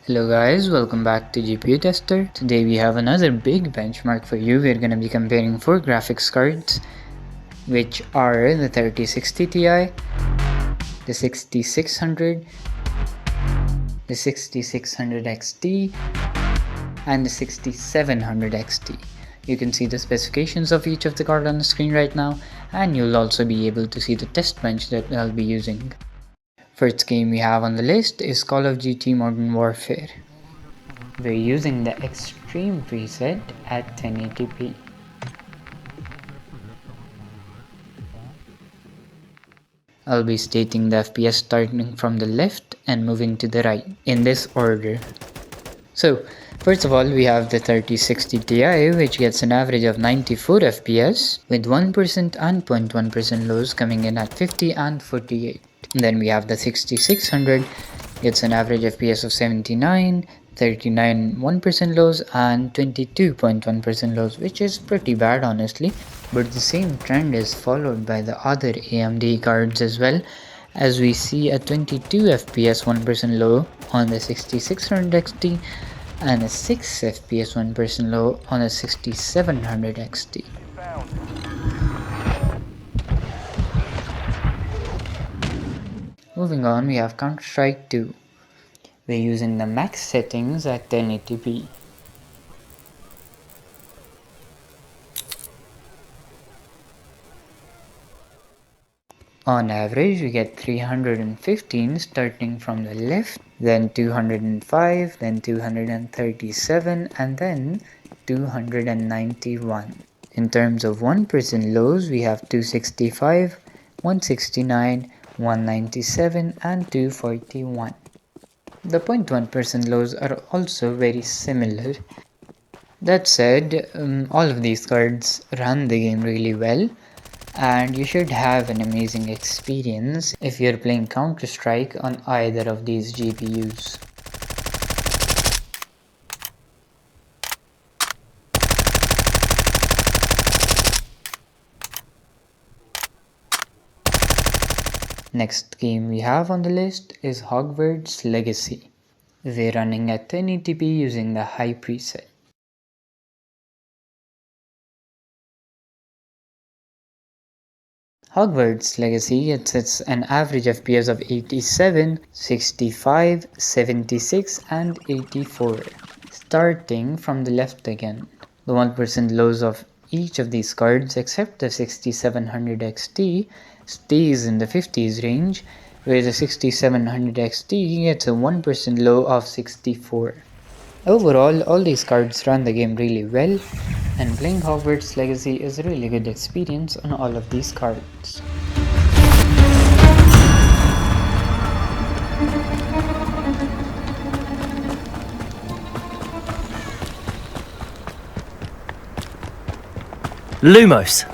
Hello guys, welcome back to GPU Tester. Today we have another big benchmark for you. We're going to be comparing 4 graphics cards, which are the 3060 Ti, the 6600, the 6600 XT, and the 6700 XT. You can see the specifications of each of the card on the screen right now, and you'll also be able to see the test bench that I'll be using. First game we have on the list is Call of Duty Modern Warfare. We're using the Extreme preset at 1080p. I'll be stating the FPS starting from the left and moving to the right in this order. So, first of all, we have the 3060 Ti, which gets an average of 94 FPS with 1% and 0.1% lows coming in at 50 and 48. Then we have the 6600, gets an average FPS of 79, 39 1% lows and 22.1% lows, which is pretty bad honestly, but the same trend is followed by the other AMD cards as well, as we see a 22 FPS 1% low on the 6600 XT and a 6 FPS 1% low on the 6700 XT. Moving on, we have Counter-Strike 2. We're using the max settings at 1080p. On average, we get 315 starting from the left, then 205, then 237, and then 291. In terms of 1% lows, we have 265, 169, 197, and 241. The 0.1% lows are also very similar. That said, all of these cards run the game really well, and you should have an amazing experience if you're playing Counter-Strike on either of these GPUs. Next game we have on the list is Hogwarts Legacy. We're running at 1080p using the high preset. Hogwarts Legacy gets an average FPS of 87, 65, 76 and 84, starting from the left again. The 1% lows of each of these cards except the 6700 XT stays in the 50s range, where the 6700 XT gets a 1% low of 64. Overall, all these cards run the game really well, and playing Hogwarts Legacy is a really good experience on all of these cards. Lumos.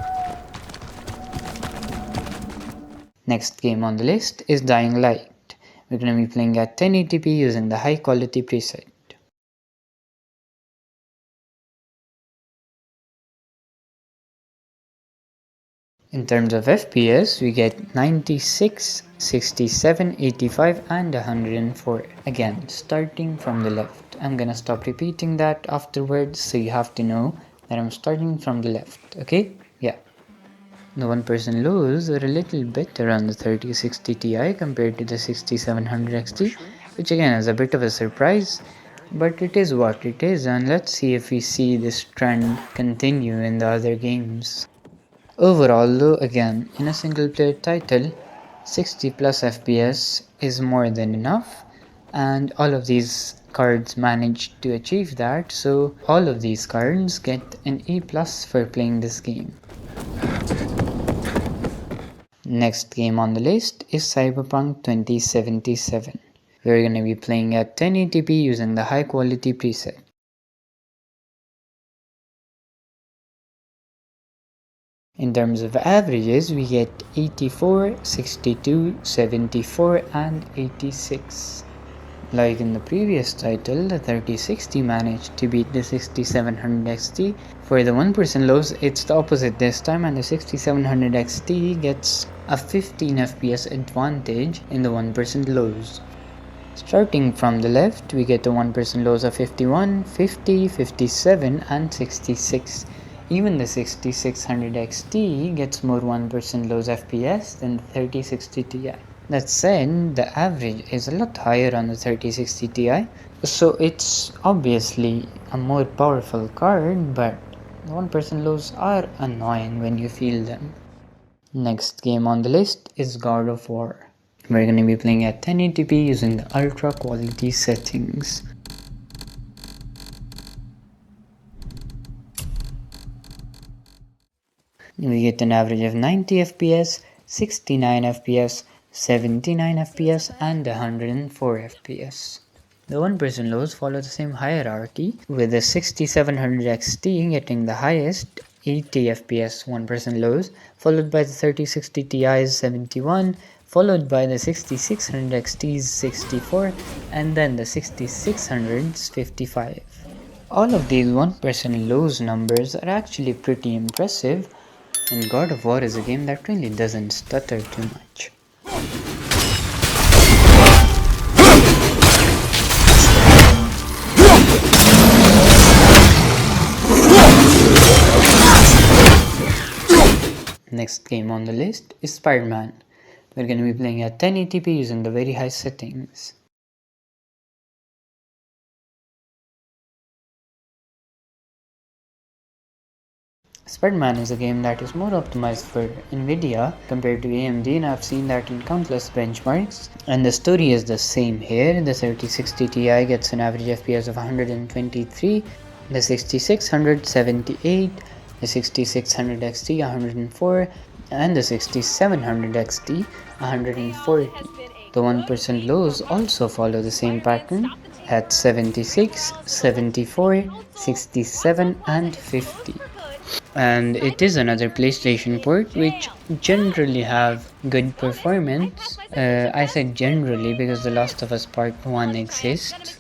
Next game on the list is Dying Light. We're going to be playing at 1080p using the high quality preset. In terms of FPS, we get 96, 67, 85 and 104. Again, starting from the left. I'm gonna stop repeating that afterwards, so you have to know that I'm starting from the left, okay? Yeah. The 1% lows are a little better on the 3060 Ti compared to the 6700 XT, which again is a bit of a surprise, but it is what it is, and let's see if we see this trend continue in the other games. Overall though, again, in a single player title, 60 plus FPS is more than enough, and all of these cards managed to achieve that, so all of these cards get an A plus for playing this game. Next game on the list is Cyberpunk 2077. We're going to be playing at 1080p using the high quality preset. In terms of averages, we get 84, 62, 74 and 86. Like in the previous title, the 3060 managed to beat the 6700 XT. For the 1% lows, it's the opposite this time, and the 6700 XT gets a 15 FPS advantage in the 1% lows. Starting from the left, we get the 1% lows of 51, 50, 57 and 66. Even the 6600 XT gets more 1% lows FPS than the 3060 Ti. That said, the average is a lot higher on the 3060 Ti, so it's obviously a more powerful card, but the 1% lows are annoying when you feel them. Next game on the list is God of War. We're going to be playing at 1080p using the ultra quality settings. We get an average of 90 FPS, 69 FPS, 79 FPS and 104 FPS. The 1% lows follow the same hierarchy, with the 6700 XT getting the highest 80 FPS 1% lows, followed by the 3060 Ti's 71, followed by the 6600 XT's 64, and then the 6600's 55. All of these 1% lows numbers are actually pretty impressive, and God of War is a game that really doesn't stutter too much. Next game on the list is Spider-Man. We're going to be playing at 1080p using the very high settings. Spider-Man is a game that is more optimized for NVIDIA compared to AMD, and I've seen that in countless benchmarks. And the story is the same here. The 3060 Ti gets an average FPS of 123, the 6600 78, the 6600 XT 104, and the 6700 XT 140. The 1% lows also follow the same pattern at 76, 74, 67 and 50. And it is another PlayStation port which generally have good performance. I said generally because The Last of Us Part 1 exists.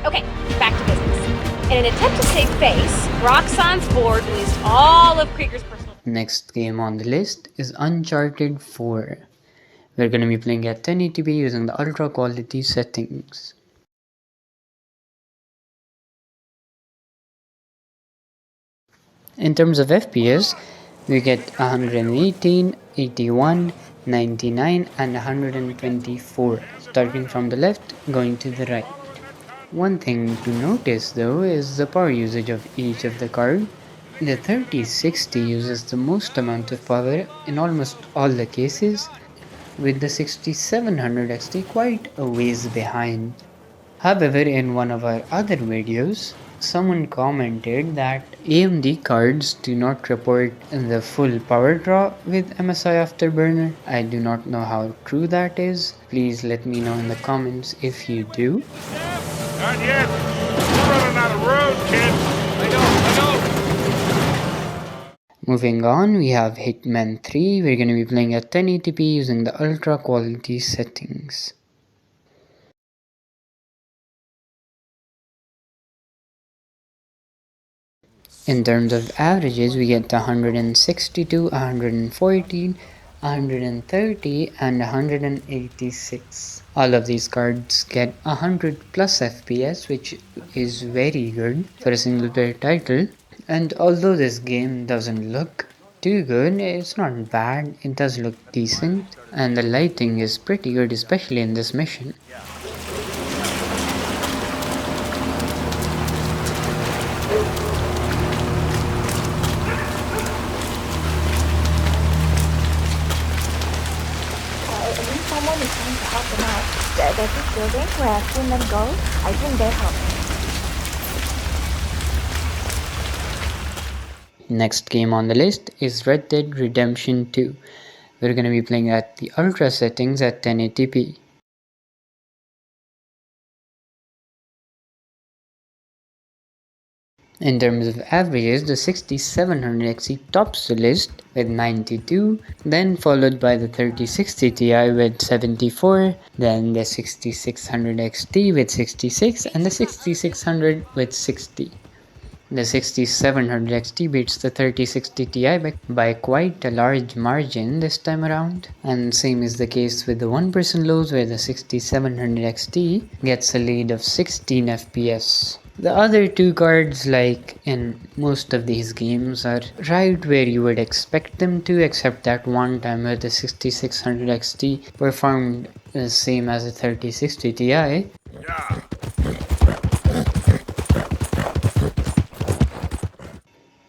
Okay, back to business. In an attempt to save face, Roxxon's board released all of Krieger's personal... Next game on the list is Uncharted 4. We're going to be playing at 1080p using the ultra quality settings. In terms of FPS, we get 118, 81, 99 and 124, starting from the left going to the right. One thing to notice though is the power usage of each of the card. The 3060 uses the most amount of power in almost all the cases, with the 6700 XT quite a ways behind. However, in one of our other videos, someone commented that AMD cards do not report the full power draw with MSI Afterburner. I do not know how true that is. Please let me know in the comments if you do. Not yet. We're running out of road, kid. I know. Moving on, we have Hitman 3. We're going to be playing at 1080p using the ultra quality settings. In terms of averages, we get 162, 114, 130 and 186. All of these cards get 100 plus FPS, which is very good for a single player title. And although this game doesn't look too good, it's not bad, it does look decent, and the lighting is pretty good, especially in this mission. Someone is trying to help them out. There's this building where I've seen them go. I think they're helping. Next game on the list is Red Dead Redemption 2. We're going to be playing at the ultra settings at 1080p. In terms of averages, the 6700 XE tops the list with 92, then followed by the 3060 Ti with 74, then the 6600 XT with 66 and the 6600 with 60. The 6700 XT beats the 3060 Ti by quite a large margin this time around, and same is the case with the 1% lows where the 6700 XT gets a lead of 16 FPS. The other two cards, like in most of these games, are right where you would expect them to, except that one time where the 6600 XT performed the same as the 3060 Ti.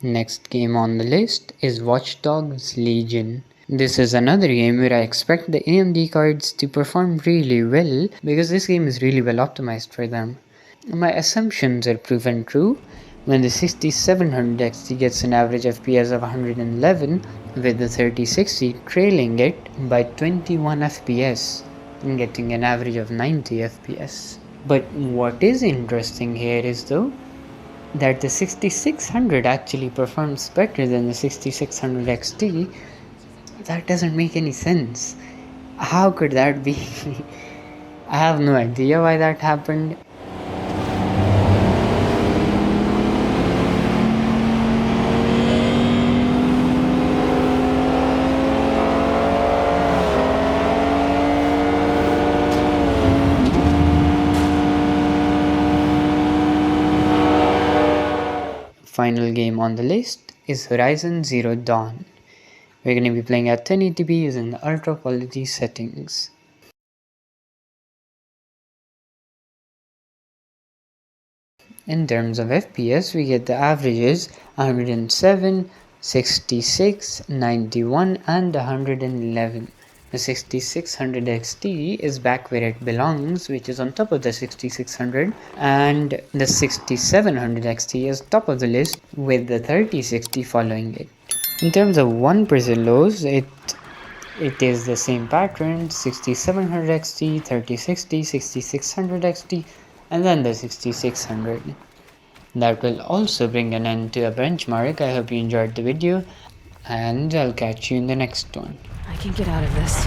Next game on the list is Watch Dogs Legion. This is another game where I expect the AMD cards to perform really well because this game is really well optimized for them. My assumptions are proven true when the 6700 XT gets an average FPS of 111 with the 3060 trailing it by 21 FPS and getting an average of 90 FPS. But what is interesting here is though that the 6600 actually performs better than the 6600 XT. That doesn't make any sense. How could that be? I have no idea why that happened. Final game on the list is Horizon Zero Dawn. We're going to be playing at 1080p using the ultra quality settings. In terms of FPS, we get the averages 107, 66, 91 and 111. The 6600 XT is back where it belongs, which is on top of the 6600, and the 6700 XT is top of the list with the 3060 following it. In terms of 1% lows, it is the same pattern: 6700 XT, 3060, 6600 XT, and then the 6600. That will also bring an end to a benchmark. I hope you enjoyed the video, and I'll catch you in the next one. I can get out of this.